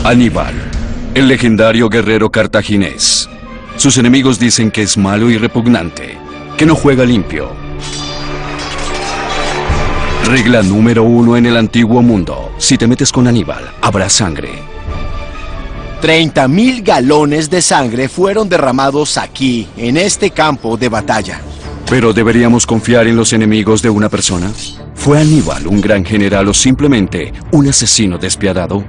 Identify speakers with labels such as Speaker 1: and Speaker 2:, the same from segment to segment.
Speaker 1: Aníbal, el legendario guerrero cartaginés. Sus enemigos dicen que es malo y repugnante, que no juega limpio. Regla número 1 en el antiguo mundo: si te metes con Aníbal, habrá sangre.
Speaker 2: 30.000 galones de sangre fueron derramados aquí, en este campo de batalla.
Speaker 1: ¿Pero deberíamos confiar en los enemigos de una persona? ¿Fue Aníbal un gran general o simplemente un asesino despiadado?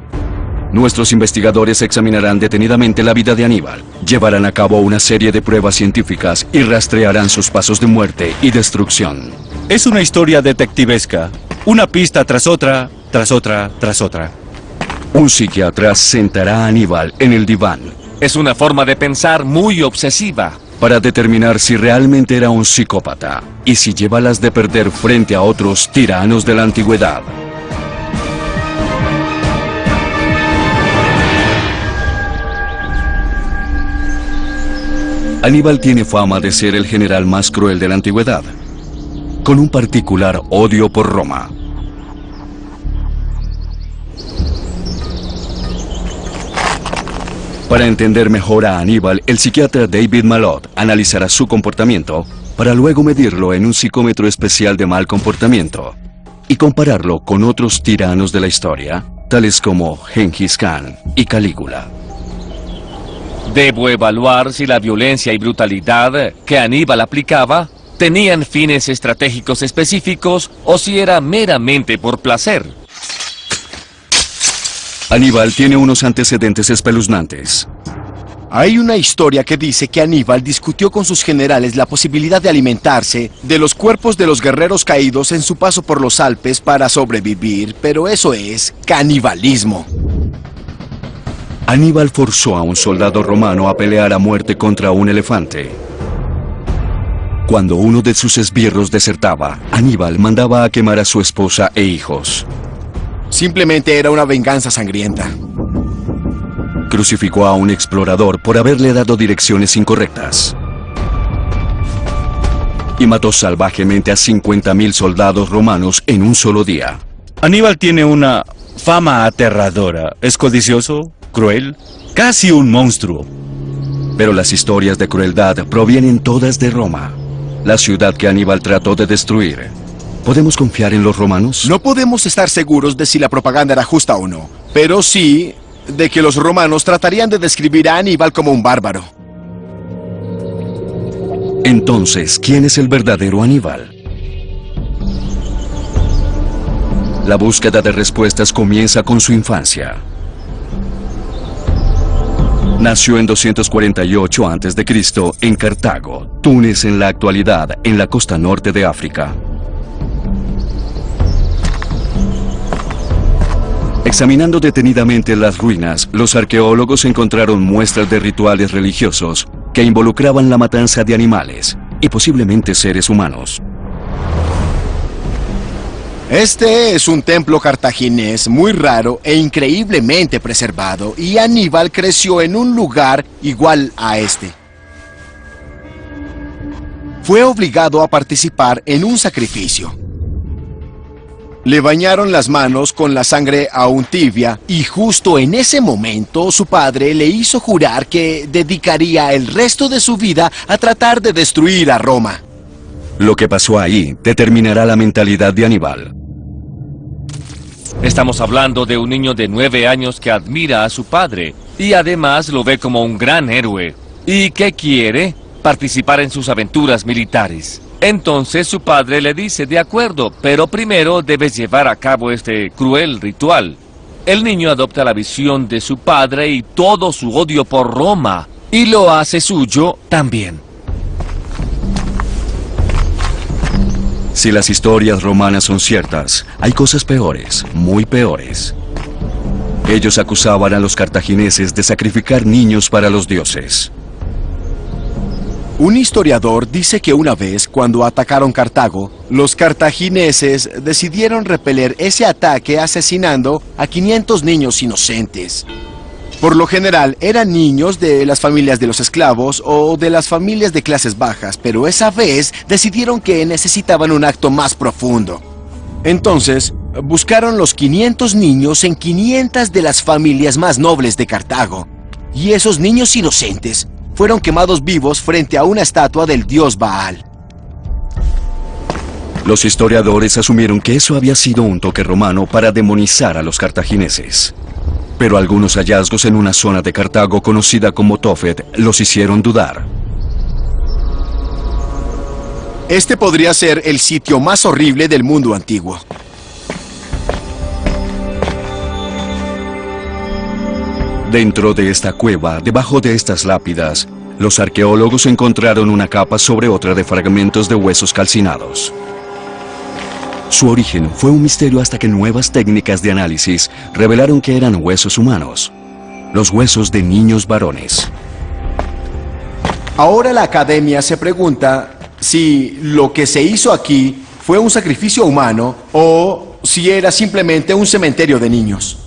Speaker 1: Nuestros investigadores examinarán detenidamente la vida de Aníbal, llevarán a cabo una serie de pruebas científicas y rastrearán sus pasos de muerte y destrucción.
Speaker 3: Es una historia detectivesca, una pista tras otra, tras otra, tras otra.
Speaker 1: Un psiquiatra sentará a Aníbal en el diván.
Speaker 4: Es una forma de pensar muy obsesiva.
Speaker 1: Para determinar si realmente era un psicópata y si lleva las de perder frente a otros tiranos de la antigüedad. Aníbal tiene fama de ser el general más cruel de la antigüedad, con un particular odio por Roma. Para entender mejor a Aníbal, el psiquiatra David Malott analizará su comportamiento para luego medirlo en un psicómetro especial de mal comportamiento y compararlo con otros tiranos de la historia, tales como Gengis Khan y Calígula.
Speaker 4: Debo evaluar si la violencia y brutalidad que Aníbal aplicaba tenían fines estratégicos específicos o si era meramente por placer.
Speaker 1: Aníbal tiene unos antecedentes espeluznantes.
Speaker 2: Hay una historia que dice que Aníbal discutió con sus generales la posibilidad de alimentarse de los cuerpos de los guerreros caídos en su paso por los Alpes para sobrevivir, pero eso es canibalismo.
Speaker 1: Aníbal forzó a un soldado romano a pelear a muerte contra un elefante. Cuando uno de sus esbirros desertaba, Aníbal mandaba a quemar a su esposa e hijos.
Speaker 2: Simplemente era una venganza sangrienta.
Speaker 1: Crucificó a un explorador por haberle dado direcciones incorrectas. Y mató salvajemente a 50.000 soldados romanos en un solo día.
Speaker 3: Aníbal tiene una fama aterradora. Es codicioso, cruel, casi un monstruo.
Speaker 1: Pero las historias de crueldad provienen todas de Roma, la ciudad que Aníbal trató de destruir. ¿Podemos confiar en los romanos?
Speaker 2: No podemos estar seguros de si la propaganda era justa o no, pero sí de que los romanos tratarían de describir a Aníbal como un bárbaro.
Speaker 1: Entonces, ¿quién es el verdadero Aníbal? La búsqueda de respuestas comienza con su infancia. Nació en 248 a.C. en Cartago, Túnez en la actualidad, en la costa norte de África. Examinando detenidamente las ruinas, los arqueólogos encontraron muestras de rituales religiosos que involucraban la matanza de animales y posiblemente seres humanos.
Speaker 2: Este es un templo cartaginés muy raro e increíblemente preservado, y Aníbal creció en un lugar igual a este. Fue obligado a participar en un sacrificio. Le bañaron las manos con la sangre aún tibia, y justo en ese momento su padre le hizo jurar que dedicaría el resto de su vida a tratar de destruir a Roma.
Speaker 1: Lo que pasó ahí determinará la mentalidad de Aníbal.
Speaker 4: Estamos hablando de un niño de 9 años que admira a su padre y además lo ve como un gran héroe. ¿Y qué quiere? Participar en sus aventuras militares. Entonces su padre le dice, de acuerdo, pero primero debes llevar a cabo este cruel ritual. El niño adopta la visión de su padre y todo su odio por Roma, y lo hace suyo también.
Speaker 1: Si las historias romanas son ciertas, hay cosas peores, muy peores. Ellos acusaban a los cartagineses de sacrificar niños para los dioses.
Speaker 2: Un historiador dice que una vez, cuando atacaron Cartago, los cartagineses decidieron repeler ese ataque asesinando a 500 niños inocentes. Por lo general, eran niños de las familias de los esclavos o de las familias de clases bajas, pero esa vez decidieron que necesitaban un acto más profundo. Entonces, Buscaron los 500 niños en 500 de las familias más nobles de Cartago. Y esos niños inocentes fueron quemados vivos frente a una estatua del dios Baal.
Speaker 1: Los historiadores asumieron que eso había sido un toque romano para demonizar a los cartagineses. Pero algunos hallazgos en una zona de Cartago conocida como Tophet los hicieron dudar.
Speaker 2: Este podría ser el sitio más horrible del mundo antiguo.
Speaker 1: Dentro de esta cueva, debajo de estas lápidas, los arqueólogos encontraron una capa sobre otra de fragmentos de huesos calcinados. Su origen fue un misterio hasta que nuevas técnicas de análisis revelaron que eran huesos humanos, los huesos de niños varones.
Speaker 2: Ahora la academia se pregunta si lo que se hizo aquí fue un sacrificio humano o si era simplemente un cementerio de niños.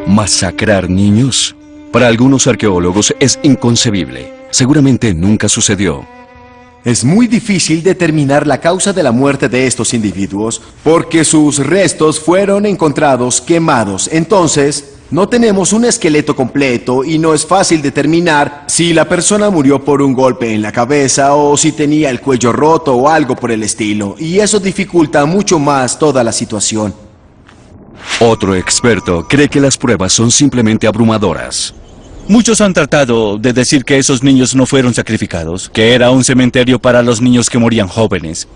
Speaker 1: ¿Masacrar niños? Para algunos arqueólogos es inconcebible. Seguramente nunca sucedió.
Speaker 2: Es muy difícil determinar la causa de la muerte de estos individuos porque sus restos fueron encontrados quemados. Entonces, no tenemos un esqueleto completo y no es fácil determinar si la persona murió por un golpe en la cabeza o si tenía el cuello roto o algo por el estilo. Y eso dificulta mucho más toda la situación.
Speaker 1: Otro experto cree que las pruebas son simplemente abrumadoras.
Speaker 3: Muchos han tratado de decir que esos niños no fueron sacrificados, que era un cementerio para los niños que morían jóvenes.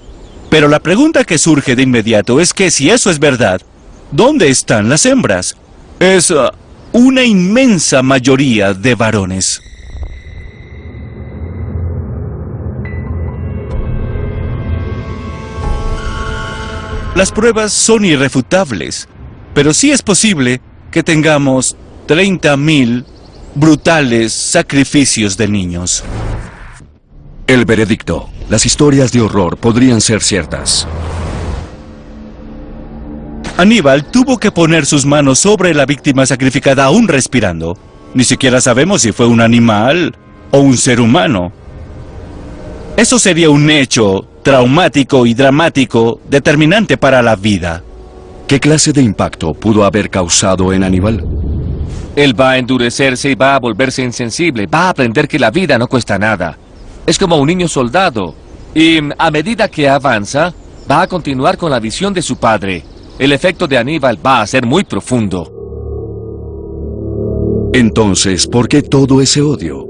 Speaker 3: Pero la pregunta que surge de inmediato es que si eso es verdad, ¿dónde están las hembras? Es una inmensa mayoría de varones. Las pruebas son irrefutables, pero sí es posible que tengamos 30.000 brutales sacrificios de niños.
Speaker 1: El veredicto. Las historias de horror podrían ser ciertas.
Speaker 3: Aníbal tuvo que poner sus manos sobre la víctima sacrificada aún respirando. Ni siquiera sabemos si fue un animal o un ser humano. Eso sería un hecho traumático y dramático determinante para la vida.
Speaker 1: ¿Qué clase de impacto pudo haber causado en Aníbal?
Speaker 4: Él va a endurecerse y va a volverse insensible. Va a aprender que la vida no cuesta nada. Es como un niño soldado. Y a medida que avanza, va a continuar con la visión de su padre. El efecto de Aníbal va a ser muy profundo.
Speaker 1: Entonces, ¿por qué todo ese odio?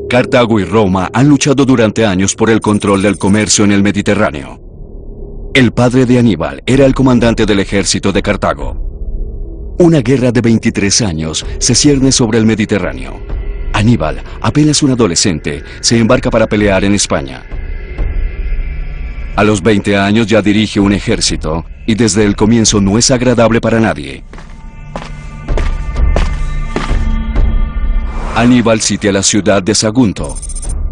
Speaker 1: Cartago y Roma han luchado durante años por el control del comercio en el Mediterráneo. El padre de Aníbal era el comandante del ejército de Cartago. Una guerra de 23 años se cierne sobre el Mediterráneo. Aníbal, apenas un adolescente, se embarca para pelear en España. A los 20 años ya dirige un ejército y desde el comienzo no es agradable para nadie. Aníbal sitia la ciudad de Sagunto,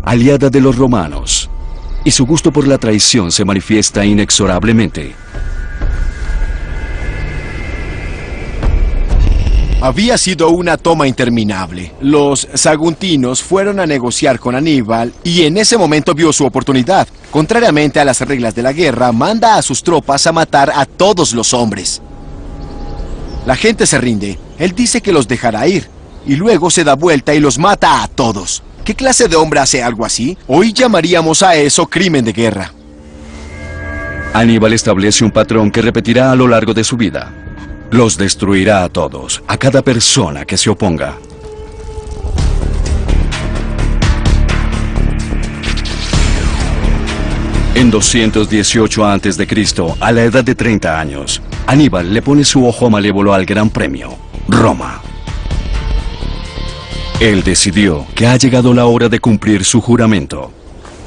Speaker 1: aliada de los romanos, y su gusto por la traición se manifiesta inexorablemente.
Speaker 2: Había sido una toma interminable. Los saguntinos fueron a negociar con Aníbal y en ese momento vio su oportunidad. Contrariamente a las reglas de la guerra, manda a sus tropas a matar a todos los hombres. La gente se rinde. Él dice que los dejará ir y luego se da vuelta y los mata a todos. ¿Qué clase de hombre hace algo así? Hoy llamaríamos a eso crimen de guerra.
Speaker 1: Aníbal establece un patrón que repetirá a lo largo de su vida. Los destruirá a todos, a cada persona que se oponga. En 218 a.C., a la edad de 30 años, Aníbal le pone su ojo malévolo al gran premio, Roma. Él decidió que ha llegado la hora de cumplir su juramento.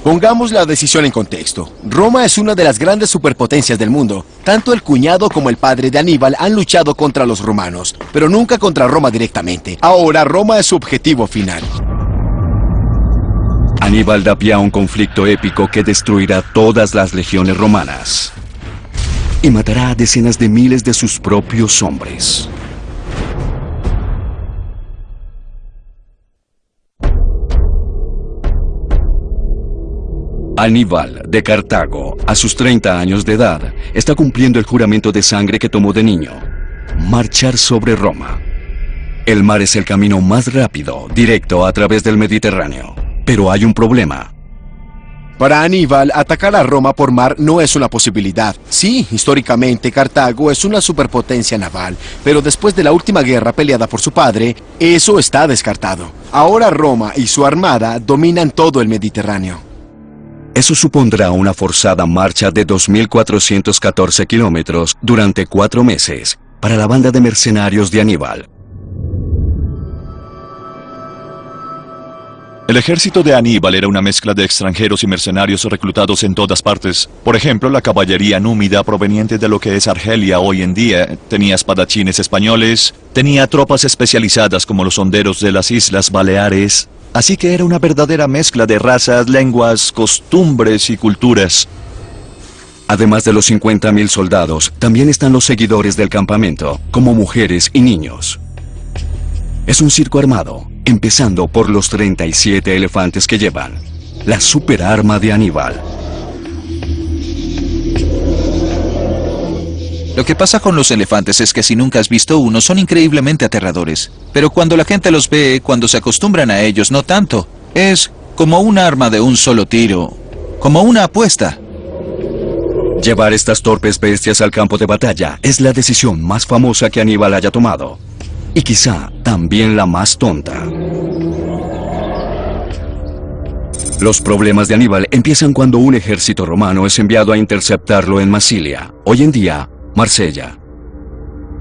Speaker 2: Pongamos la decisión en contexto. Roma es una de las grandes superpotencias del mundo. Tanto el cuñado como el padre de Aníbal han luchado contra los romanos, pero nunca contra Roma directamente. Ahora Roma es su objetivo final.
Speaker 1: Aníbal da pie a un conflicto épico que destruirá todas las legiones romanas y matará a decenas de miles de sus propios hombres. Aníbal, de Cartago, a sus 30 años de edad, está cumpliendo el juramento de sangre que tomó de niño: marchar sobre Roma. El mar es el camino más rápido, directo a través del Mediterráneo. Pero hay un problema.
Speaker 2: Para Aníbal, atacar a Roma por mar no es una posibilidad. Sí, históricamente Cartago es una superpotencia naval, pero después de la última guerra peleada por su padre, eso está descartado. Ahora Roma y su armada dominan todo el Mediterráneo.
Speaker 1: Eso supondrá una forzada marcha de 2.414 kilómetros durante 4 meses para la banda de mercenarios de Aníbal.
Speaker 5: El ejército de Aníbal era una mezcla de extranjeros y mercenarios reclutados en todas partes. Por ejemplo, la caballería númida proveniente de lo que es Argelia hoy en día tenía espadachines españoles, tenía tropas especializadas como los honderos de las Islas Baleares. Así que era una verdadera mezcla de razas, lenguas, costumbres y culturas.
Speaker 1: Además de los 50.000 soldados, también están los seguidores del campamento, como mujeres y niños. Es un circo armado, empezando por los 37 elefantes que llevan, la superarma de Aníbal.
Speaker 6: Lo que pasa con los elefantes es que si nunca has visto uno, son increíblemente aterradores. Pero cuando la gente los ve, cuando se acostumbran a ellos, no tanto. Es como un arma de un solo tiro, como una apuesta.
Speaker 1: Llevar estas torpes bestias al campo de batalla es la decisión más famosa que Aníbal haya tomado. Y quizá también la más tonta. Los problemas de Aníbal empiezan cuando un ejército romano es enviado a interceptarlo en Masilia, hoy en día Marsella.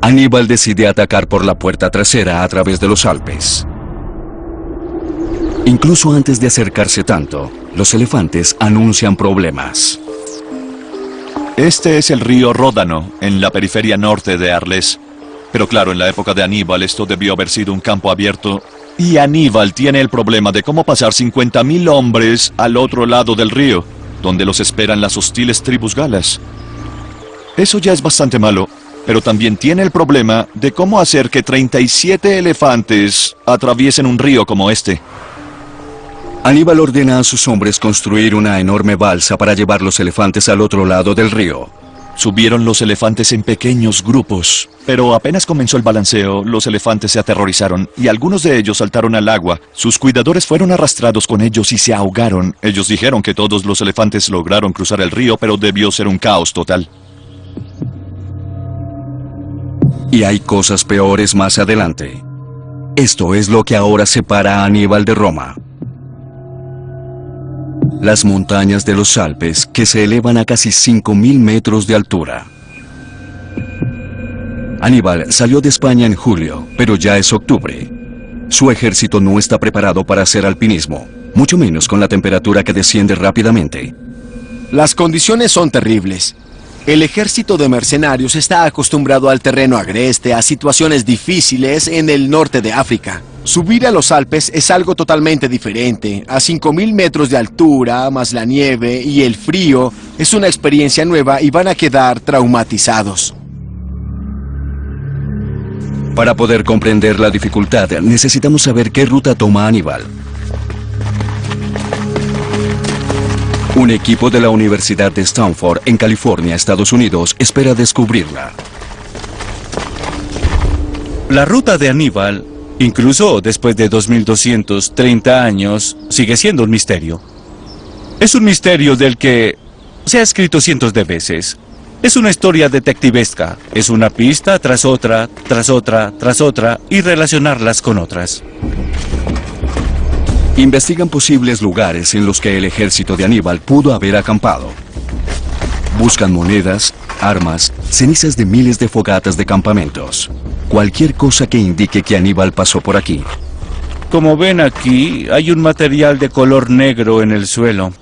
Speaker 1: Aníbal decide atacar por la puerta trasera a través de los Alpes. Incluso antes de acercarse tanto, los elefantes anuncian problemas.
Speaker 5: Este es el río Ródano, en la periferia norte de Arles. Pero claro, en la época de Aníbal esto debió haber sido un campo abierto. Y Aníbal tiene el problema de cómo pasar 50.000 hombres al otro lado del río, donde los esperan las hostiles tribus galas. Eso ya es bastante malo, pero también tiene el problema de cómo hacer que 37 elefantes atraviesen un río como este.
Speaker 1: Aníbal ordena a sus hombres construir una enorme balsa para llevar los elefantes al otro lado del río.
Speaker 5: Subieron los elefantes en pequeños grupos, pero apenas comenzó el balanceo, los elefantes se aterrorizaron y algunos de ellos saltaron al agua. Sus cuidadores fueron arrastrados con ellos y se ahogaron. Ellos dijeron que todos los elefantes lograron cruzar el río, pero debió ser un caos total.
Speaker 1: Y hay cosas peores más adelante. Esto es lo que ahora separa a Aníbal de Roma. Las montañas de los Alpes, que se elevan a casi 5.000 metros de altura. Aníbal salió de España en julio, pero ya es octubre. Su ejército no está preparado para hacer alpinismo, mucho menos con la temperatura que desciende rápidamente.
Speaker 2: Las condiciones son terribles. El ejército de mercenarios está acostumbrado al terreno agreste, a situaciones difíciles en el norte de África. Subir a los Alpes es algo totalmente diferente. A 5.000 metros de altura, más la nieve y el frío, es una experiencia nueva y van a quedar traumatizados.
Speaker 1: Para poder comprender la dificultad, necesitamos saber qué ruta toma Aníbal. Un equipo de la Universidad de Stanford, en California, Estados Unidos, espera descubrirla.
Speaker 3: La ruta de Aníbal, incluso después de 2230 años, sigue siendo un misterio. Es un misterio del que se ha escrito cientos de veces. Es una historia detectivesca. Es una pista tras otra, tras otra, tras otra, y relacionarlas con otras.
Speaker 1: Investigan posibles lugares en los que el ejército de Aníbal pudo haber acampado. Buscan monedas, armas, cenizas de miles de fogatas de campamentos. Cualquier cosa que indique que Aníbal pasó por aquí.
Speaker 3: Como ven aquí, hay un material de color negro en el suelo.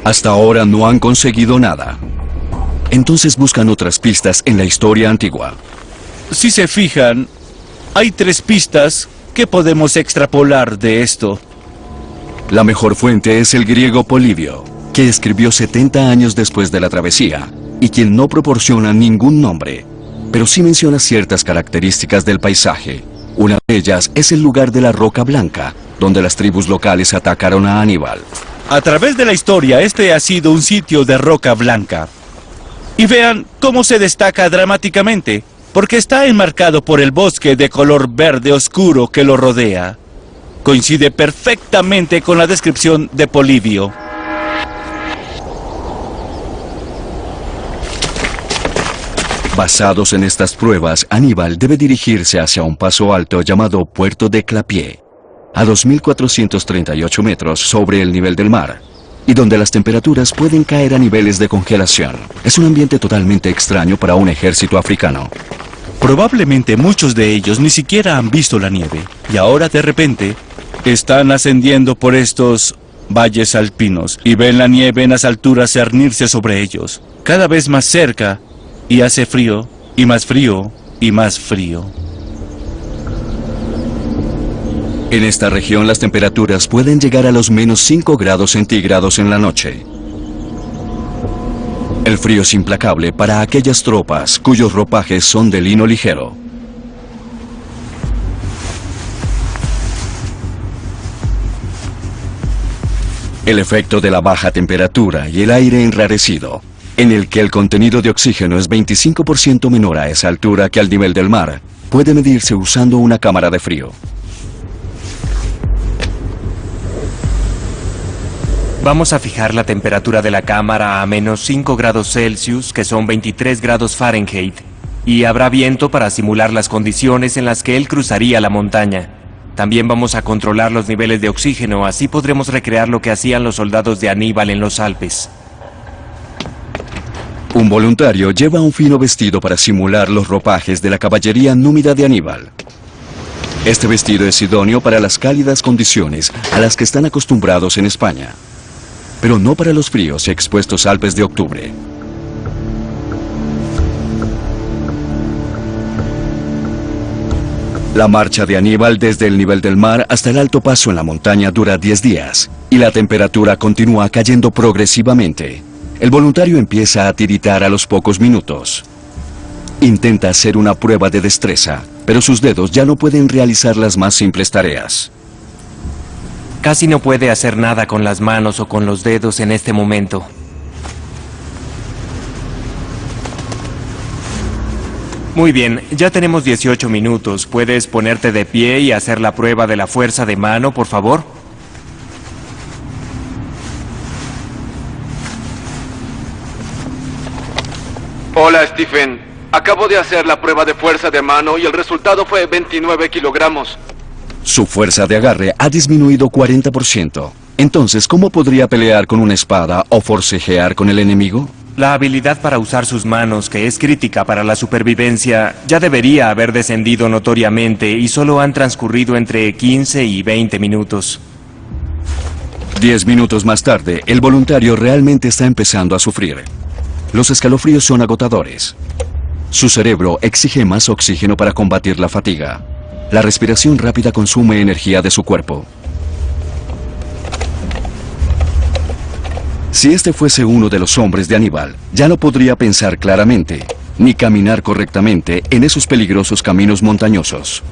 Speaker 1: Hasta ahora no han conseguido nada. Entonces buscan otras pistas en la historia antigua.
Speaker 3: Si se fijan, hay 3 pistas que podemos extrapolar de esto.
Speaker 1: La mejor fuente es el griego Polibio, que escribió 70 años después de la travesía, y quien no proporciona ningún nombre, pero sí menciona ciertas características del paisaje. Una de ellas es el lugar de la Roca Blanca, donde las tribus locales atacaron a Aníbal.
Speaker 3: A través de la historia, este ha sido un sitio de roca blanca. Y vean cómo se destaca dramáticamente, porque está enmarcado por el bosque de color verde oscuro que lo rodea. Coincide perfectamente con la descripción de Polibio.
Speaker 1: Basados en estas pruebas, Aníbal debe dirigirse hacia un paso alto llamado Puerto de Clapié, a 2.438 metros sobre el nivel del mar, y donde las temperaturas pueden caer a niveles de congelación. Es un ambiente totalmente extraño para un ejército africano.
Speaker 3: Probablemente muchos de ellos ni siquiera han visto la nieve, y ahora de repente están ascendiendo por estos valles alpinos y ven la nieve en las alturas cernirse sobre ellos, cada vez más cerca, y hace frío, y más frío, y más frío.
Speaker 1: En esta región las temperaturas pueden llegar a los menos 5 grados centígrados en la noche. El frío es implacable para aquellas tropas cuyos ropajes son de lino ligero. El efecto de la baja temperatura y el aire enrarecido, en el que el contenido de oxígeno es 25% menor a esa altura que al nivel del mar, puede medirse usando una cámara de frío.
Speaker 7: Vamos a fijar la temperatura de la cámara a menos 5 grados Celsius, que son 23 grados Fahrenheit, y habrá viento para simular las condiciones en las que él cruzaría la montaña. También vamos a controlar los niveles de oxígeno, así podremos recrear lo que hacían los soldados de Aníbal en los Alpes.
Speaker 1: Un voluntario lleva un fino vestido para simular los ropajes de la caballería númida de Aníbal. Este vestido es idóneo para las cálidas condiciones a las que están acostumbrados en España, pero no para los fríos y expuestos Alpes de octubre. La marcha de Aníbal desde el nivel del mar hasta el alto paso en la montaña dura 10 días, y la temperatura continúa cayendo progresivamente. El voluntario empieza a tiritar a los pocos minutos. Intenta hacer una prueba de destreza, pero sus dedos ya no pueden realizar las más simples tareas.
Speaker 7: Casi no puede hacer nada con las manos o con los dedos en este momento. Muy bien, ya tenemos 18 minutos. ¿Puedes ponerte de pie y hacer la prueba de la fuerza de mano, por favor?
Speaker 8: Hola, Stephen. Acabo de hacer la prueba de fuerza de mano y el resultado fue 29 kilogramos.
Speaker 1: Su fuerza de agarre ha disminuido 40%. Entonces, ¿cómo podría pelear con una espada o forcejear con el enemigo?
Speaker 7: La habilidad para usar sus manos, que es crítica para la supervivencia, ya debería haber descendido notoriamente y solo han transcurrido entre 15 y 20 minutos.
Speaker 1: 10 minutos más tarde, el voluntario realmente está empezando a sufrir. Los escalofríos son agotadores. Su cerebro exige más oxígeno para combatir la fatiga. La respiración rápida consume energía de su cuerpo. Si este fuese uno de los hombres de Aníbal, ya no podría pensar claramente, ni caminar correctamente en esos peligrosos caminos montañosos.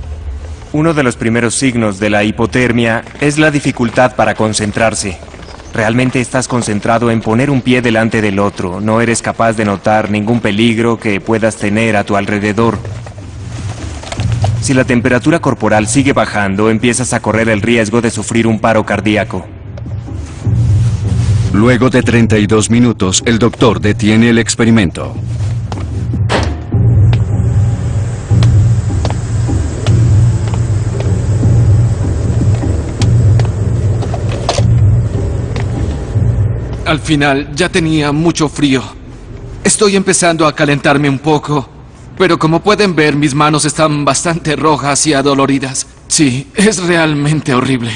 Speaker 7: Uno de los primeros signos de la hipotermia es la dificultad para concentrarse. Realmente estás concentrado en poner un pie delante del otro. No eres capaz de notar ningún peligro que puedas tener a tu alrededor. Si la temperatura corporal sigue bajando, empiezas a correr el riesgo de sufrir un paro cardíaco.
Speaker 1: Luego de 32 minutos, el doctor detiene el experimento.
Speaker 8: Al final ya tenía mucho frío. Estoy empezando a calentarme un poco, pero como pueden ver, mis manos están bastante rojas y adoloridas. Sí, es realmente horrible.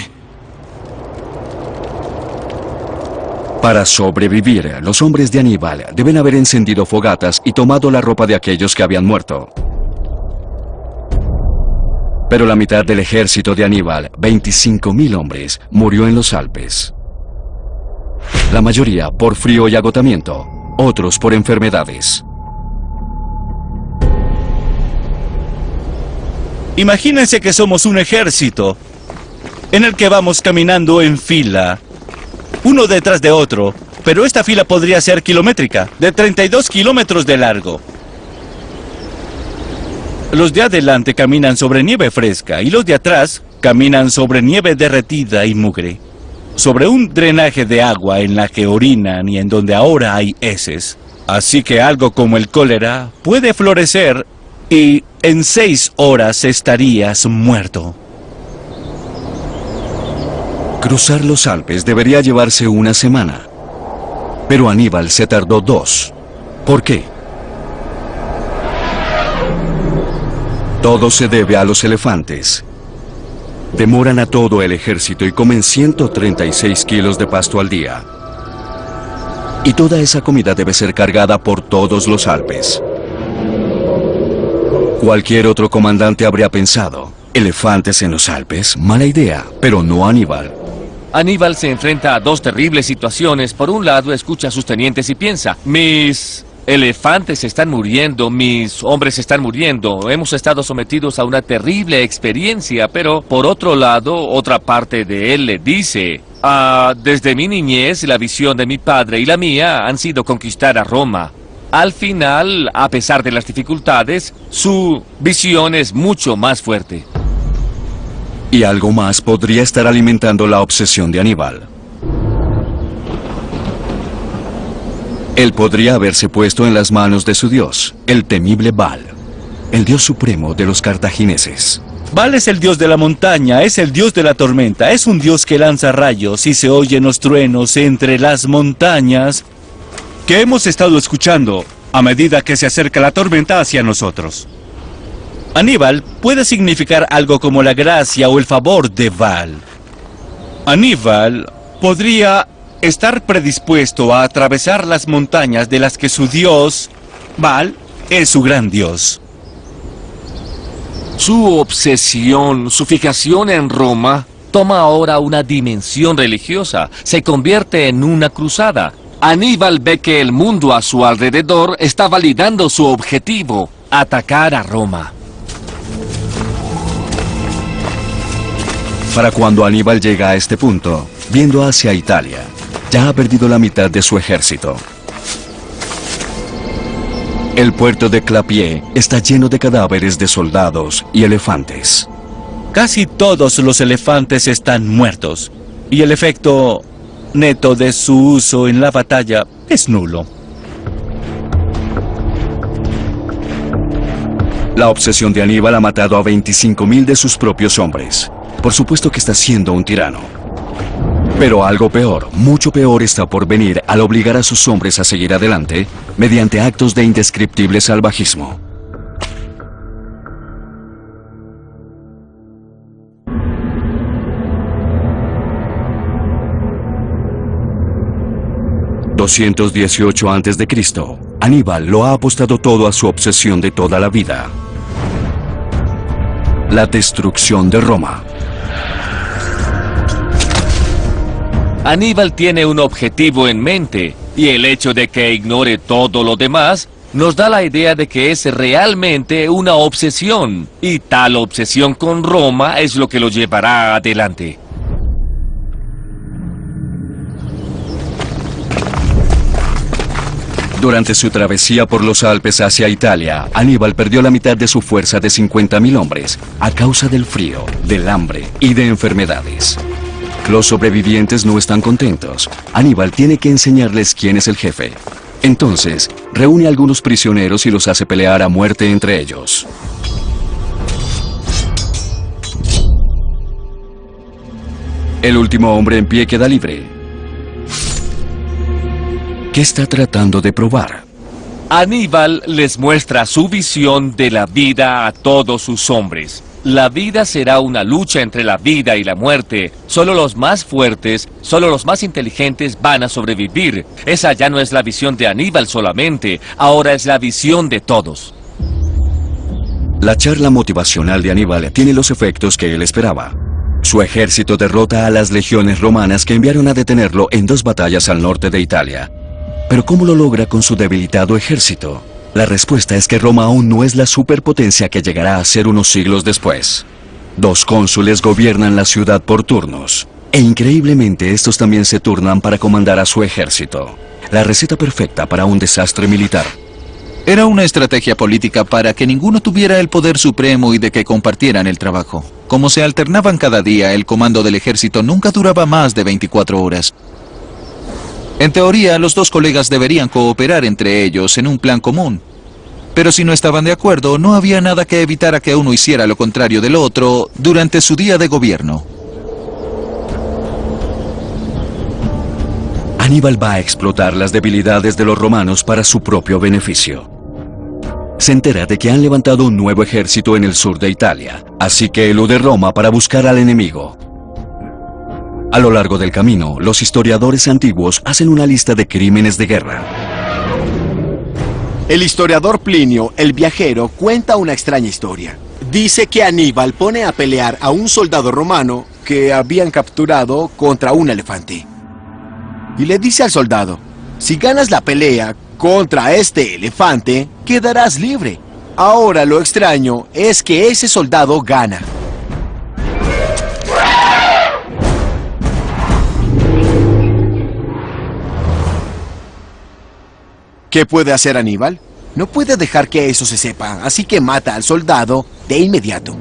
Speaker 1: Para sobrevivir, los hombres de Aníbal deben haber encendido fogatas y tomado la ropa de aquellos que habían muerto. Pero la mitad del ejército de Aníbal, 25.000 hombres, murió en los Alpes. La mayoría por frío y agotamiento, otros por enfermedades.
Speaker 3: Imagínense que somos un ejército en el que vamos caminando en fila. uno detrás de otro, pero esta fila podría ser kilométrica, de 32 kilómetros de largo. Los de adelante caminan sobre nieve fresca y los de atrás caminan sobre nieve derretida y mugre, sobre un drenaje de agua en la que orinan y en donde ahora hay heces. Así que algo como el cólera puede florecer y en 6 horas estarías muerto.
Speaker 1: Cruzar los Alpes debería llevarse una semana, pero Aníbal se tardó 2. ¿Por qué? Todo se debe a los elefantes. Demoran a todo el ejército y comen 136 kilos de pasto al día. Y toda esa comida debe ser cargada por todos los Alpes. Cualquier otro comandante habría pensado, elefantes en los Alpes, mala idea, pero no Aníbal.
Speaker 4: Aníbal se enfrenta a 2 terribles situaciones. Por un lado, escucha a sus tenientes y piensa, mis elefantes están muriendo, mis hombres están muriendo, hemos estado sometidos a una terrible experiencia. Pero por otro lado, otra parte de él le dice, desde mi niñez, la visión de mi padre y la mía han sido conquistar a Roma. Al final, a pesar de las dificultades, su visión es mucho más fuerte.
Speaker 1: Y algo más podría estar alimentando la obsesión de Aníbal. Él podría haberse puesto en las manos de su dios, el temible Baal, el dios supremo de los cartagineses.
Speaker 3: Baal es el dios de la montaña, es el dios de la tormenta, es un dios que lanza rayos y se oyen los truenos entre las montañas que hemos estado escuchando a medida que se acerca la tormenta hacia nosotros. Aníbal puede significar algo como la gracia o el favor de Baal. Aníbal podría estar predispuesto a atravesar las montañas de las que su dios, Baal, es su gran dios.
Speaker 4: Su obsesión, su fijación en Roma, toma ahora una dimensión religiosa, se convierte en una cruzada. Aníbal ve que el mundo a su alrededor está validando su objetivo, atacar a Roma.
Speaker 1: Para cuando Aníbal llega a este punto, viendo hacia Italia, ya ha perdido la mitad de su ejército. El puerto de Clapié está lleno de cadáveres de soldados y elefantes.
Speaker 3: Casi todos los elefantes están muertos, y el efecto neto de su uso en la batalla es nulo.
Speaker 1: La obsesión de Aníbal ha matado a 25.000 de sus propios hombres. Por supuesto que está siendo un tirano. Pero algo peor, mucho peor está por venir al obligar a sus hombres a seguir adelante mediante actos de indescriptible salvajismo. ...218 a.C., Aníbal lo ha apostado todo a su obsesión de toda la vida: la destrucción de Roma.
Speaker 4: Aníbal tiene un objetivo en mente, y el hecho de que ignore todo lo demás nos da la idea de que es realmente una obsesión, y tal obsesión con Roma es lo que lo llevará adelante.
Speaker 1: Durante su travesía por los Alpes hacia Italia, Aníbal perdió la mitad de su fuerza de 50.000 hombres a causa del frío, del hambre y de enfermedades. Los sobrevivientes no están contentos. Aníbal tiene que enseñarles quién es el jefe. Entonces, reúne a algunos prisioneros y los hace pelear a muerte entre ellos. El último hombre en pie queda libre. ¿Qué está tratando de probar?
Speaker 4: Aníbal les muestra su visión de la vida a todos sus hombres. La vida será una lucha entre la vida y la muerte. Solo los más fuertes, solo los más inteligentes van a sobrevivir. Esa ya no es la visión de Aníbal solamente, ahora es la visión de todos.
Speaker 1: La charla motivacional de Aníbal tiene los efectos que él esperaba. Su ejército derrota a las legiones romanas que enviaron a detenerlo en 2 batallas al norte de Italia. Pero ¿cómo lo logra con su debilitado ejército? La respuesta es que Roma aún no es la superpotencia que llegará a ser unos siglos después. 2 cónsules gobiernan la ciudad por turnos. E increíblemente estos también se turnan para comandar a su ejército. La receta perfecta para un desastre militar.
Speaker 6: Era una estrategia política para que ninguno tuviera el poder supremo y de que compartieran el trabajo. Como se alternaban cada día, el comando del ejército nunca duraba más de 24 horas. En teoría, los dos colegas deberían cooperar entre ellos en un plan común. Pero si no estaban de acuerdo, no había nada que evitara que uno hiciera lo contrario del otro durante su día de gobierno.
Speaker 1: Aníbal va a explotar las debilidades de los romanos para su propio beneficio. Se entera de que han levantado un nuevo ejército en el sur de Italia, así que elude Roma para buscar al enemigo. A lo largo del camino, los historiadores antiguos hacen una lista de crímenes de guerra.
Speaker 2: El historiador Plinio, el viajero, cuenta una extraña historia. Dice que Aníbal pone a pelear a un soldado romano que habían capturado contra un elefante. Y le dice al soldado, si ganas la pelea contra este elefante, quedarás libre. Ahora lo extraño es que ese soldado gana. ¿Qué puede hacer Aníbal? No puede dejar que eso se sepa, así que mata al soldado de inmediato.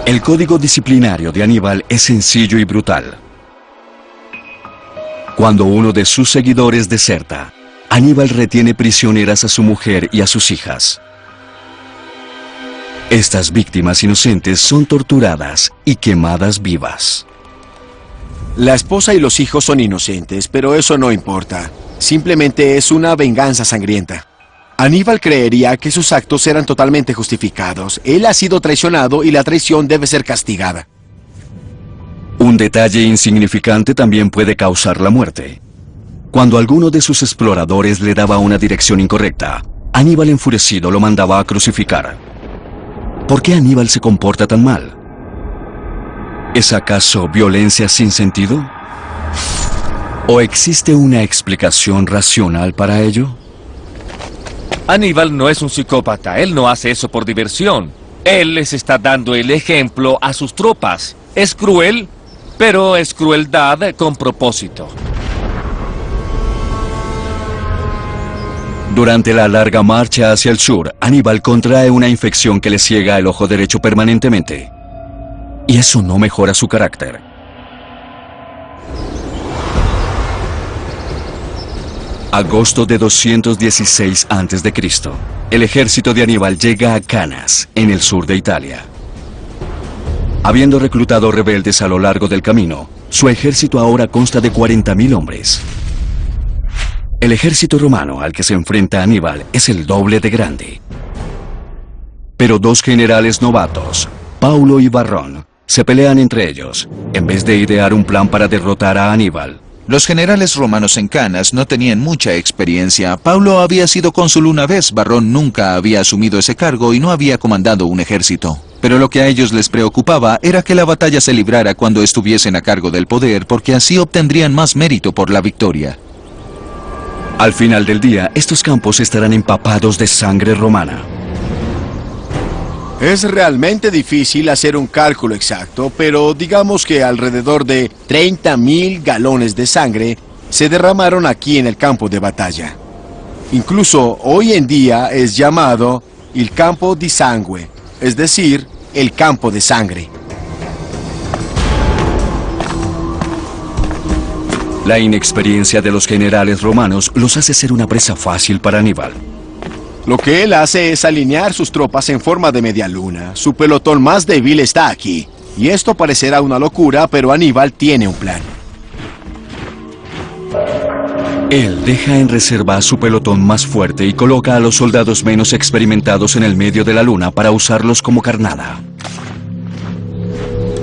Speaker 1: El código disciplinario de Aníbal es sencillo y brutal. Cuando uno de sus seguidores deserta, Aníbal retiene prisioneras a su mujer y a sus hijas. Estas víctimas inocentes son torturadas y quemadas vivas.
Speaker 2: La esposa y los hijos son inocentes, pero eso no importa. Simplemente es una venganza sangrienta. Aníbal creería que sus actos eran totalmente justificados. Él ha sido traicionado y la traición debe ser castigada.
Speaker 1: Un detalle insignificante también puede causar la muerte. Cuando alguno de sus exploradores le daba una dirección incorrecta, Aníbal enfurecido lo mandaba a crucificar. ¿Por qué Aníbal se comporta tan mal? ¿Es acaso violencia sin sentido? ¿O existe una explicación racional para ello?
Speaker 4: Aníbal no es un psicópata, él no hace eso por diversión. Él les está dando el ejemplo a sus tropas. Es cruel, pero es crueldad con propósito.
Speaker 1: Durante la larga marcha hacia el sur, Aníbal contrae una infección que le ciega el ojo derecho permanentemente. Y eso no mejora su carácter. Agosto de 216 a.C. El ejército de Aníbal llega a Canas, en el sur de Italia. Habiendo reclutado rebeldes a lo largo del camino, su ejército ahora consta de 40.000 hombres. El ejército romano al que se enfrenta Aníbal es el doble de grande. Pero dos generales novatos, Paulo y Varrón, se pelean entre ellos, en vez de idear un plan para derrotar a Aníbal.
Speaker 6: Los generales romanos en Canas no tenían mucha experiencia. Paulo había sido cónsul una vez, Varrón nunca había asumido ese cargo y no había comandado un ejército. Pero lo que a ellos les preocupaba era que la batalla se librara cuando estuviesen a cargo del poder, porque así obtendrían más mérito por la victoria.
Speaker 1: Al final del día, estos campos estarán empapados de sangre romana.
Speaker 2: Es realmente difícil hacer un cálculo exacto, pero digamos que alrededor de 30.000 galones de sangre se derramaron aquí en el campo de batalla. Incluso hoy en día es llamado el campo di sangue, es decir, el campo de sangre.
Speaker 1: La inexperiencia de los generales romanos los hace ser una presa fácil para Aníbal.
Speaker 2: Lo que él hace es alinear sus tropas en forma de media luna. Su pelotón más débil está aquí. Y esto parecerá una locura, pero Aníbal tiene un plan.
Speaker 1: Él deja en reserva a su pelotón más fuerte y coloca a los soldados menos experimentados en el medio de la luna para usarlos como carnada.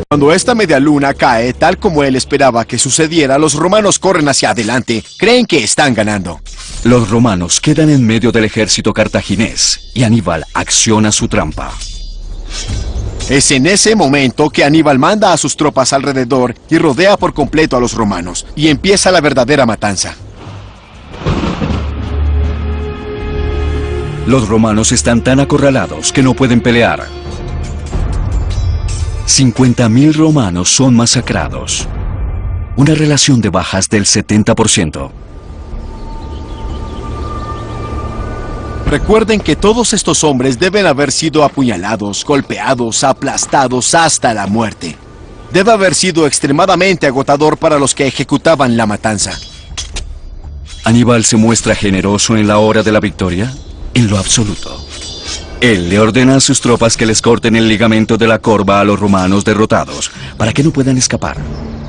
Speaker 2: Cuando esta media luna cae, tal como él esperaba que sucediera, los romanos corren hacia adelante. Creen que están ganando.
Speaker 1: Los romanos quedan en medio del ejército cartaginés y Aníbal acciona su trampa.
Speaker 2: Es en ese momento que Aníbal manda a sus tropas alrededor y rodea por completo a los romanos. Y empieza la verdadera matanza.
Speaker 1: Los romanos están tan acorralados que no pueden pelear. 50.000 romanos son masacrados. Una relación de bajas del 70%.
Speaker 2: Recuerden que todos estos hombres deben haber sido apuñalados, golpeados, aplastados hasta la muerte. Debe haber sido extremadamente agotador para los que ejecutaban la matanza.
Speaker 1: ¿Aníbal se muestra generoso en la hora de la victoria? En lo absoluto. Él le ordena a sus tropas que les corten el ligamento de la corva a los romanos derrotados, para que no puedan escapar.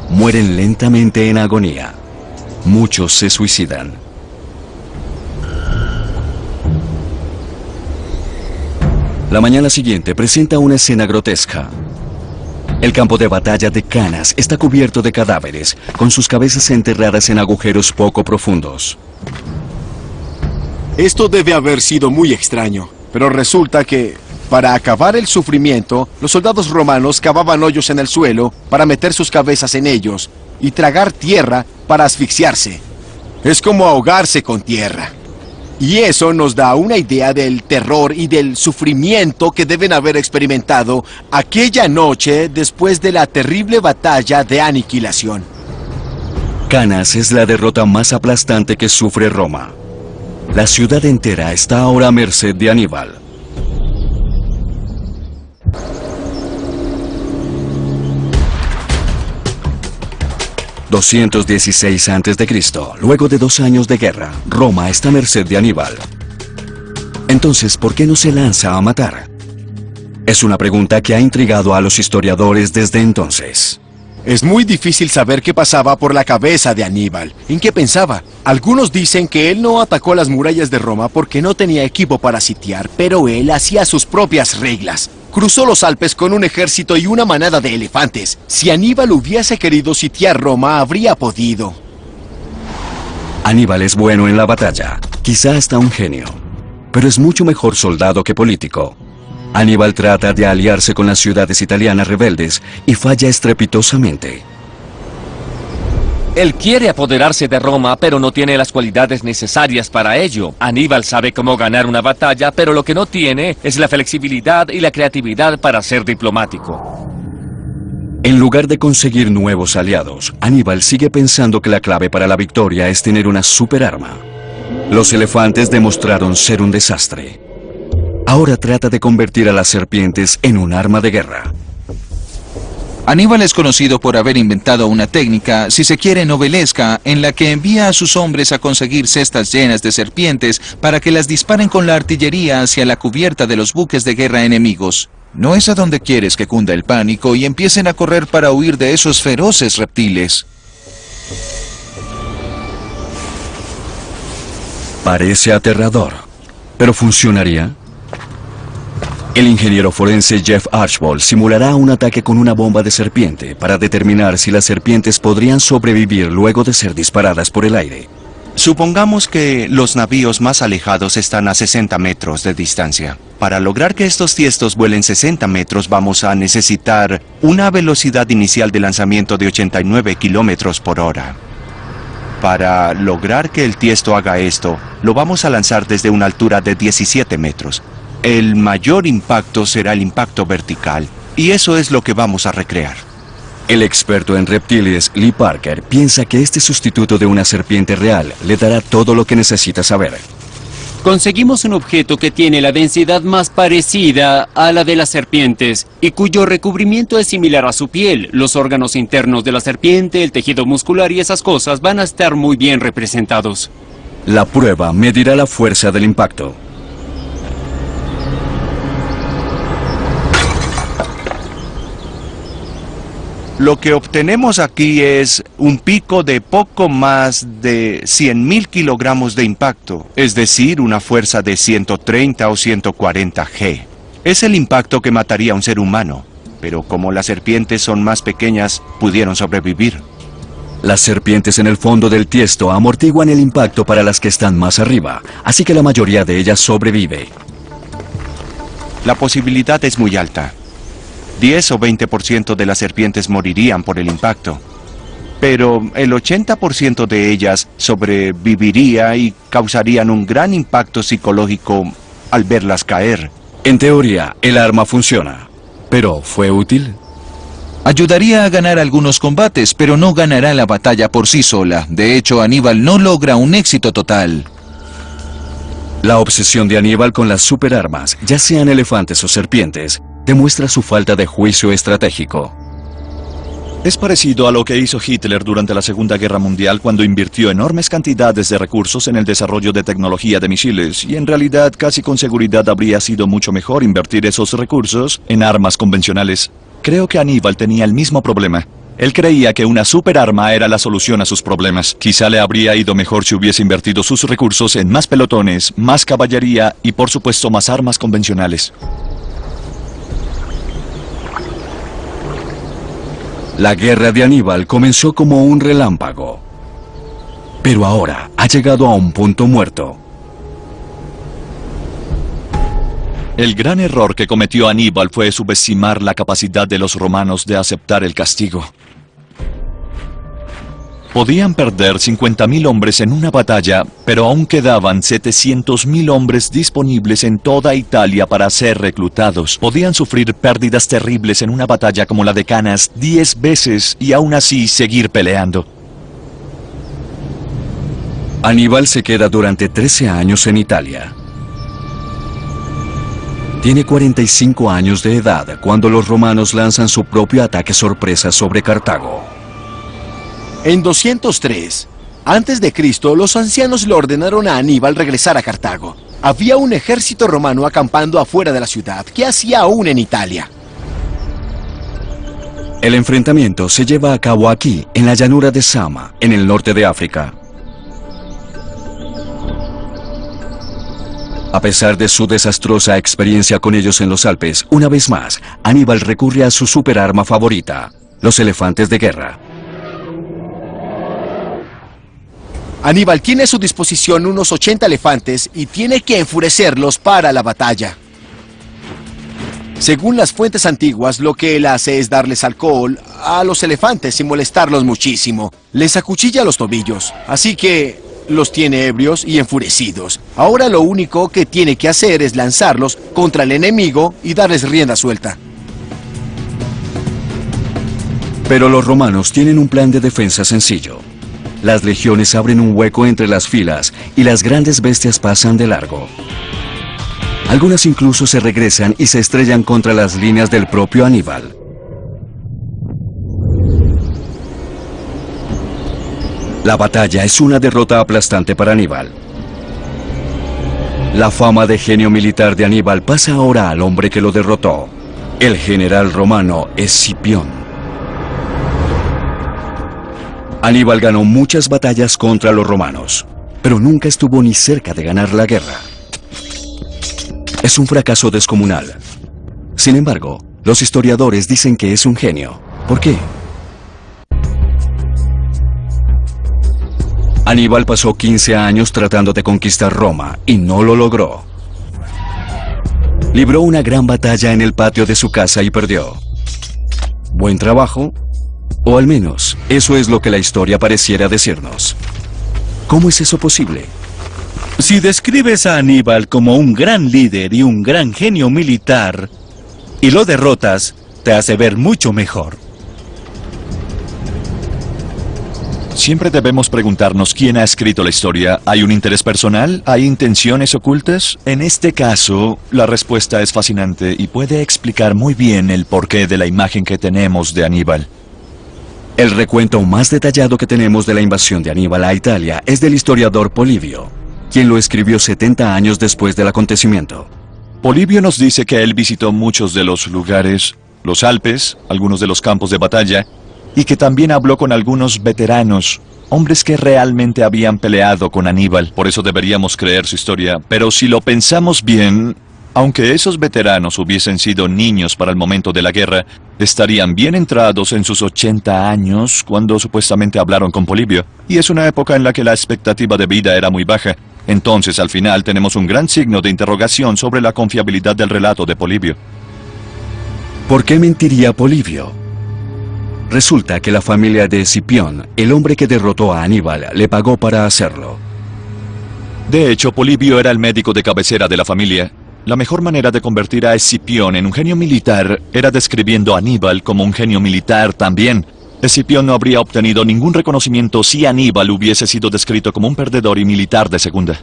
Speaker 1: Mueren lentamente en agonía. Muchos se suicidan. La mañana siguiente presenta una escena grotesca. El campo de batalla de Canas está cubierto de cadáveres, con sus cabezas enterradas en agujeros poco profundos.
Speaker 2: Esto debe haber sido muy extraño, pero resulta que, para acabar el sufrimiento, los soldados romanos cavaban hoyos en el suelo para meter sus cabezas en ellos y tragar tierra para asfixiarse. Es como ahogarse con tierra. Y eso nos da una idea del terror y del sufrimiento que deben haber experimentado aquella noche después de la terrible batalla de aniquilación.
Speaker 1: Canas es la derrota más aplastante que sufre Roma. La ciudad entera está ahora a merced de Aníbal. ...216 a.C., luego de 2 años de guerra, Roma está a merced de Aníbal. Entonces, ¿por qué no se lanza a matar? Es una pregunta que ha intrigado a los historiadores desde entonces.
Speaker 2: Es muy difícil saber qué pasaba por la cabeza de Aníbal. ¿En qué pensaba? Algunos dicen que él no atacó las murallas de Roma porque no tenía equipo para sitiar, pero él hacía sus propias reglas. Cruzó los Alpes con un ejército y una manada de elefantes. Si Aníbal hubiese querido sitiar Roma, habría podido.
Speaker 1: Aníbal es bueno en la batalla, quizá hasta un genio, pero es mucho mejor soldado que político. Aníbal trata de aliarse con las ciudades italianas rebeldes y falla estrepitosamente.
Speaker 4: Él quiere apoderarse de Roma, pero no tiene las cualidades necesarias para ello. Aníbal sabe cómo ganar una batalla, pero lo que no tiene es la flexibilidad y la creatividad para ser diplomático.
Speaker 1: En lugar de conseguir nuevos aliados, Aníbal sigue pensando que la clave para la victoria es tener una superarma. Los elefantes demostraron ser un desastre. Ahora trata de convertir a las serpientes en un arma de guerra.
Speaker 6: Aníbal es conocido por haber inventado una técnica, si se quiere novelesca, en la que envía a sus hombres a conseguir cestas llenas de serpientes para que las disparen con la artillería hacia la cubierta de los buques de guerra enemigos. No es a donde quieres que cunda el pánico y empiecen a correr para huir de esos feroces reptiles.
Speaker 1: Parece aterrador, pero ¿funcionaría? El ingeniero forense Jeff Archbold simulará un ataque con una bomba de serpiente para determinar si las serpientes podrían sobrevivir luego de ser disparadas por el aire.
Speaker 9: Supongamos que los navíos más alejados están a 60 metros de distancia. Para lograr que estos tiestos vuelen 60 metros vamos a necesitar una velocidad inicial de lanzamiento de 89 kilómetros por hora. Para lograr que el tiesto haga esto, lo vamos a lanzar desde una altura de 17 metros. El mayor impacto será el impacto vertical, y eso es lo que vamos a recrear.
Speaker 1: El experto en reptiles, Lee Parker, piensa que este sustituto de una serpiente real le dará todo lo que necesita saber.
Speaker 10: Conseguimos un objeto que tiene la densidad más parecida a la de las serpientes y cuyo recubrimiento es similar a su piel. Los órganos internos de la serpiente, el tejido muscular y esas cosas van a estar muy bien representados.
Speaker 1: La prueba medirá la fuerza del impacto.
Speaker 9: Lo que obtenemos aquí es un pico de poco más de 100.000 kilogramos de impacto, es decir, una fuerza de 130 o 140 G. Es el impacto que mataría a un ser humano, pero como las serpientes son más pequeñas, pudieron sobrevivir.
Speaker 1: Las serpientes en el fondo del tiesto amortiguan el impacto para las que están más arriba, así que la mayoría de ellas sobrevive.
Speaker 9: La posibilidad es muy alta. 10 o 20% de las serpientes morirían por el impacto, pero el 80% de ellas sobreviviría y causarían un gran impacto psicológico al verlas caer.
Speaker 1: En teoría, el arma funciona, pero ¿fue útil?
Speaker 6: Ayudaría a ganar algunos combates, pero no ganará la batalla por sí sola. De hecho, Aníbal no logra un éxito total.
Speaker 1: La obsesión de Aníbal con las superarmas, ya sean elefantes o serpientes, demuestra su falta de juicio estratégico.
Speaker 5: Es parecido a lo que hizo Hitler durante la Segunda Guerra Mundial cuando invirtió enormes cantidades de recursos en el desarrollo de tecnología de misiles, y en realidad casi con seguridad habría sido mucho mejor invertir esos recursos en armas convencionales. Creo que Aníbal tenía el mismo problema. Él creía que una superarma era la solución a sus problemas. Quizá le habría ido mejor si hubiese invertido sus recursos en más pelotones, más caballería y por supuesto más armas convencionales.
Speaker 1: La guerra de Aníbal comenzó como un relámpago, pero ahora ha llegado a un punto muerto.
Speaker 5: El gran error que cometió Aníbal fue subestimar la capacidad de los romanos de aceptar el castigo. Podían perder 50.000 hombres en una batalla, pero aún quedaban 700.000 hombres disponibles en toda Italia para ser reclutados. Podían sufrir pérdidas terribles en una batalla como la de Canas 10 veces y aún así seguir peleando.
Speaker 1: Aníbal se queda durante 13 años en Italia. Tiene 45 años de edad cuando los romanos lanzan su propio ataque sorpresa sobre Cartago.
Speaker 2: En 203 a.C., los ancianos le ordenaron a Aníbal regresar a Cartago. Había un ejército romano acampando afuera de la ciudad. ¿Qué hacía aún en Italia?
Speaker 1: El enfrentamiento se lleva a cabo aquí, en la llanura de Sama, en el norte de África. A pesar de su desastrosa experiencia con ellos en los Alpes, una vez más, Aníbal recurre a su superarma favorita, los elefantes de guerra.
Speaker 2: Aníbal tiene a su disposición unos 80 elefantes y tiene que enfurecerlos para la batalla. Según las fuentes antiguas, lo que él hace es darles alcohol a los elefantes y molestarlos muchísimo. Les acuchilla los tobillos, así que los tiene ebrios y enfurecidos. Ahora lo único que tiene que hacer es lanzarlos contra el enemigo y darles rienda suelta.
Speaker 1: Pero los romanos tienen un plan de defensa sencillo. Las legiones abren un hueco entre las filas y las grandes bestias pasan de largo. Algunas incluso se regresan y se estrellan contra las líneas del propio Aníbal. La batalla es una derrota aplastante para Aníbal. La fama de genio militar de Aníbal pasa ahora al hombre que lo derrotó, el general romano Escipión. Aníbal ganó muchas batallas contra los romanos, pero nunca estuvo ni cerca de ganar la guerra. Es un fracaso descomunal. Sin embargo, los historiadores dicen que es un genio. ¿Por qué? Aníbal pasó 15 años tratando de conquistar Roma y no lo logró. Libró una gran batalla en el patio de su casa y perdió. ¿Buen trabajo? O al menos, eso es lo que la historia pareciera decirnos. ¿Cómo es eso posible?
Speaker 3: Si describes a Aníbal como un gran líder y un gran genio militar, y lo derrotas, te hace ver mucho mejor.
Speaker 5: Siempre debemos preguntarnos quién ha escrito la historia. ¿Hay un interés personal? ¿Hay intenciones ocultas? En este caso, la respuesta es fascinante y puede explicar muy bien el porqué de la imagen que tenemos de Aníbal.
Speaker 1: El recuento más detallado que tenemos de la invasión de Aníbal a Italia es del historiador Polibio, quien lo escribió 70 años después del acontecimiento.
Speaker 5: Polibio nos dice que él visitó muchos de los lugares, los Alpes, algunos de los campos de batalla, y que también habló con algunos veteranos, hombres que realmente habían peleado con Aníbal. Por eso deberíamos creer su historia. Pero si lo pensamos bien, aunque esos veteranos hubiesen sido niños para el momento de la guerra, estarían bien entrados en sus 80 años cuando supuestamente hablaron con Polibio. Y es una época en la que la expectativa de vida era muy baja. Entonces, al final, tenemos un gran signo de interrogación sobre la confiabilidad del relato de Polibio.
Speaker 1: ¿Por qué mentiría Polibio? Resulta que la familia de Escipión, el hombre que derrotó a Aníbal, le pagó para hacerlo.
Speaker 5: De hecho, Polibio era el médico de cabecera de la familia. La mejor manera de convertir a Escipión en un genio militar era describiendo a Aníbal como un genio militar también. Escipión no habría obtenido ningún reconocimiento si Aníbal hubiese sido descrito como un perdedor y militar de segunda.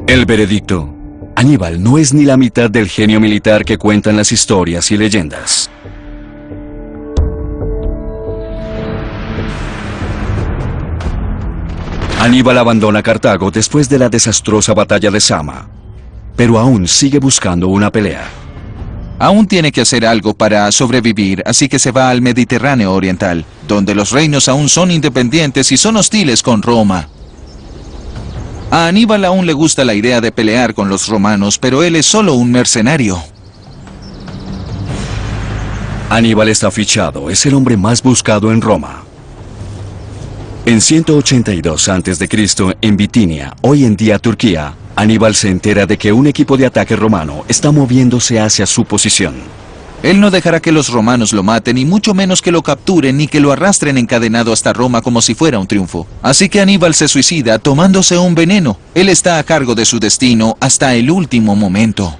Speaker 1: El veredicto: Aníbal no es ni la mitad del genio militar que cuentan las historias y leyendas. Aníbal abandona Cartago después de la desastrosa batalla de Sama, pero aún sigue buscando una pelea.
Speaker 6: Aún tiene que hacer algo para sobrevivir, así que se va al Mediterráneo Oriental, donde los reinos aún son independientes y son hostiles con Roma. A Aníbal aún le gusta la idea de pelear con los romanos, pero él es solo un mercenario.
Speaker 1: Aníbal está fichado, es el hombre más buscado en Roma. En 182 a.C., en Bitinia, hoy en día Turquía, Aníbal se entera de que un equipo de ataque romano está moviéndose hacia su posición.
Speaker 6: Él no dejará que los romanos lo maten, y mucho menos que lo capturen ni que lo arrastren encadenado hasta Roma como si fuera un triunfo. Así que Aníbal se suicida tomándose un veneno. Él está a cargo de su destino hasta el último momento.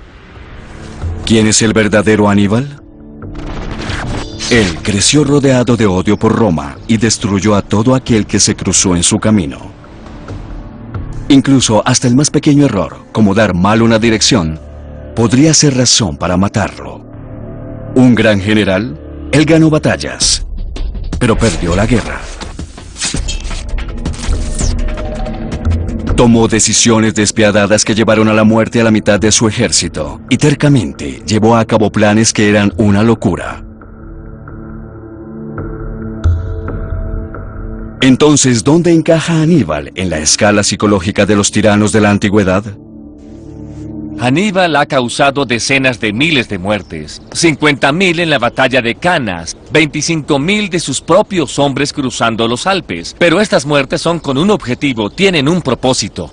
Speaker 1: ¿Quién es el verdadero Aníbal? Él creció rodeado de odio por Roma y destruyó a todo aquel que se cruzó en su camino. Incluso hasta el más pequeño error, como dar mal una dirección, podría ser razón para matarlo. Un gran general, él ganó batallas, pero perdió la guerra. Tomó decisiones despiadadas que llevaron a la muerte a la mitad de su ejército, y tercamente llevó a cabo planes que eran una locura. Entonces, ¿dónde encaja Aníbal en la escala psicológica de los tiranos de la antigüedad?
Speaker 4: Aníbal ha causado decenas de miles de muertes, 50.000 en la batalla de Canas, 25.000 de sus propios hombres cruzando los Alpes. Pero estas muertes son con un objetivo, tienen un propósito.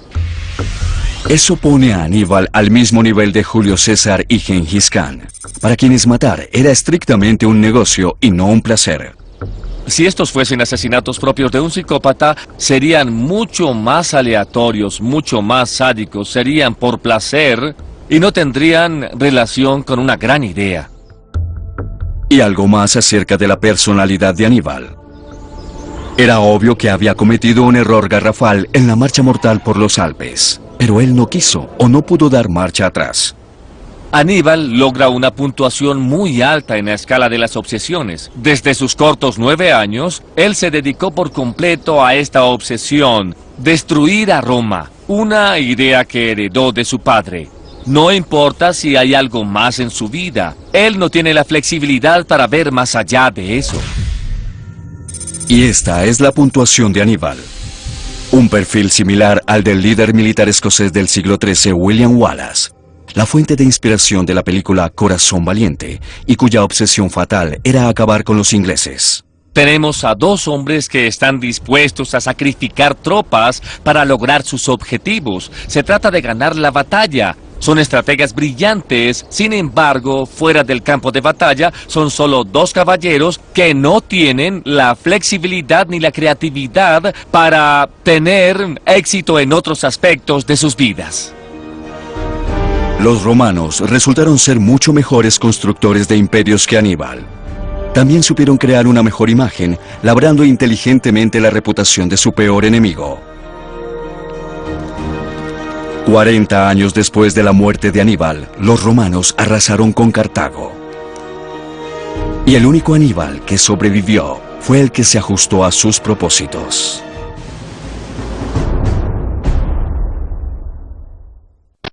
Speaker 1: Eso pone a Aníbal al mismo nivel de Julio César y Gengis Khan, para quienes matar era estrictamente un negocio y no un placer.
Speaker 4: Si estos fuesen asesinatos propios de un psicópata, serían mucho más aleatorios, mucho más sádicos, serían por placer y no tendrían relación con una gran idea.
Speaker 1: Y algo más acerca de la personalidad de Aníbal. Era obvio que había cometido un error garrafal en la marcha mortal por los Alpes, pero él no quiso o no pudo dar marcha atrás.
Speaker 4: Aníbal logra una puntuación muy alta en la escala de las obsesiones. Desde sus cortos 9 años, él se dedicó por completo a esta obsesión, destruir a Roma, una idea que heredó de su padre. No importa si hay algo más en su vida, él no tiene la flexibilidad para ver más allá de eso.
Speaker 1: Y esta es la puntuación de Aníbal. Un perfil similar al del líder militar escocés del siglo XIII, William Wallace. La fuente de inspiración de la película Corazón Valiente, y cuya obsesión fatal era acabar con los ingleses.
Speaker 4: Tenemos a 2 hombres que están dispuestos a sacrificar tropas para lograr sus objetivos. Se trata de ganar la batalla. Son estrategas brillantes, sin embargo, fuera del campo de batalla, son solo 2 caballeros que no tienen la flexibilidad ni la creatividad para tener éxito en otros aspectos de sus vidas.
Speaker 1: Los romanos resultaron ser mucho mejores constructores de imperios que Aníbal. También supieron crear una mejor imagen, labrando inteligentemente la reputación de su peor enemigo. 40 años después de la muerte de Aníbal, los romanos arrasaron con Cartago. Y el único Aníbal que sobrevivió fue el que se ajustó a sus propósitos.